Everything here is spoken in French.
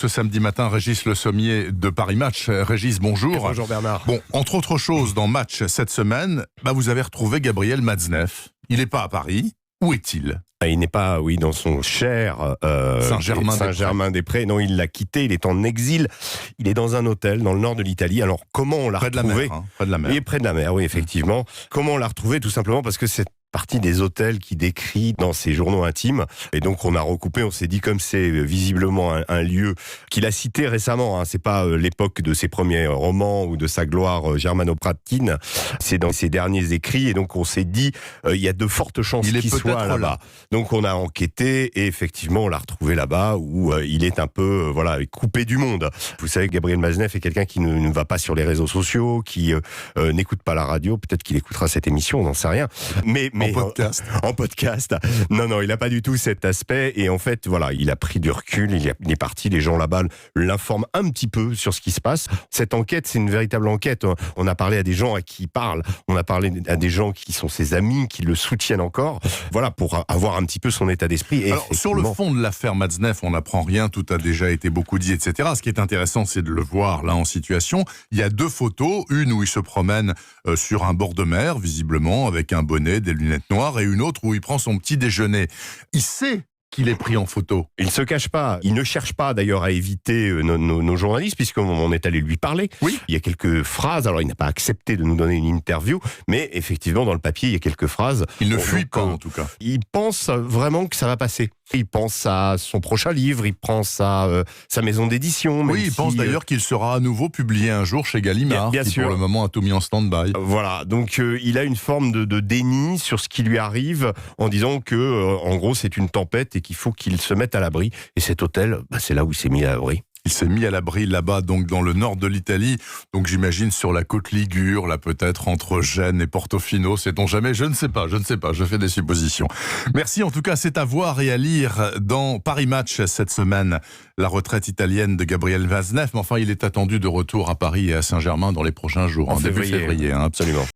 Ce samedi matin, Régis Le Sommier de Paris Match. Régis, bonjour. Bonjour Bernard. Bon, entre autres choses, dans Match cette semaine, vous avez retrouvé Gabriel Matzneff. Il n'est pas à Paris. Où est-il ? Il n'est pas, dans son cher Saint-Germain-des-Prés. Non, il l'a quitté, il est en exil. Il est dans un hôtel dans le nord de l'Italie. Alors, comment on l'a retrouvé ? Près de la mer, près de la mer. Il est près de la mer, oui, effectivement. Comment on l'a retrouvé ? Tout simplement parce que c'est partie des hôtels qu'il décrit dans ses journaux intimes. Et donc, on a recoupé, on s'est dit, comme c'est visiblement un lieu qu'il a cité récemment, c'est pas l'époque de ses premiers romans ou de sa gloire germano-pratine, c'est dans ses derniers écrits. Et donc, on s'est dit, il y a de fortes chances qu'il soit là-bas. Donc, on a enquêté et effectivement, on l'a retrouvé là-bas où il est un peu, coupé du monde. Vous savez, Gabriel Matzneff est quelqu'un qui ne va pas sur les réseaux sociaux, qui n'écoute pas la radio. Peut-être qu'il écoutera cette émission, on n'en sait rien. Mais en podcast. Non, il n'a pas du tout cet aspect. Et en fait, il a pris du recul, il est parti. Les gens là-bas l'informent un petit peu sur ce qui se passe. Cette enquête, c'est une véritable enquête. On a parlé à des gens à qui il parle. On a parlé à des gens qui sont ses amis, qui le soutiennent encore. Voilà, pour avoir un petit peu son état d'esprit. Et alors, sur le fond de l'affaire Matzneff, on n'apprend rien. Tout a déjà été beaucoup dit, etc. Ce qui est intéressant, c'est de le voir là en situation. Il y a deux photos. Une où il se promène sur un bord de mer, visiblement, avec un bonnet, des lunettes noires, et une autre où il prend son petit déjeuner. Il sait qu'il est pris en photo. Il ne se cache pas. Il ne cherche pas d'ailleurs à éviter nos journalistes, puisqu'on est allé lui parler. Oui. Il y a quelques phrases. Alors, il n'a pas accepté de nous donner une interview, mais effectivement, dans le papier, il y a quelques phrases. Il ne fuit pas, en tout cas. Il pense vraiment que ça va passer. Il pense à son prochain livre, il pense à sa maison d'édition. Oui, il pense d'ailleurs qu'il sera à nouveau publié un jour chez Gallimard, bien qui sûr. pour le moment a tout mis en stand-by. Voilà, donc il a une forme de déni sur ce qui lui arrive, en disant que, en gros, c'est une tempête et qu'il faut qu'il se mette à l'abri. Et cet hôtel, c'est là où il s'est mis à l'abri. Il s'est mis à l'abri là-bas, donc dans le nord de l'Italie, donc j'imagine sur la côte Ligure, là peut-être entre Gênes et Portofino, sait-on jamais, je ne sais pas, je fais des suppositions. Merci en tout cas, c'est à voir et à lire dans Paris Match cette semaine, la retraite italienne de Gabriel Matzneff, mais enfin il est attendu de retour à Paris et à Saint-Germain dans les prochains jours, En début février. Absolument.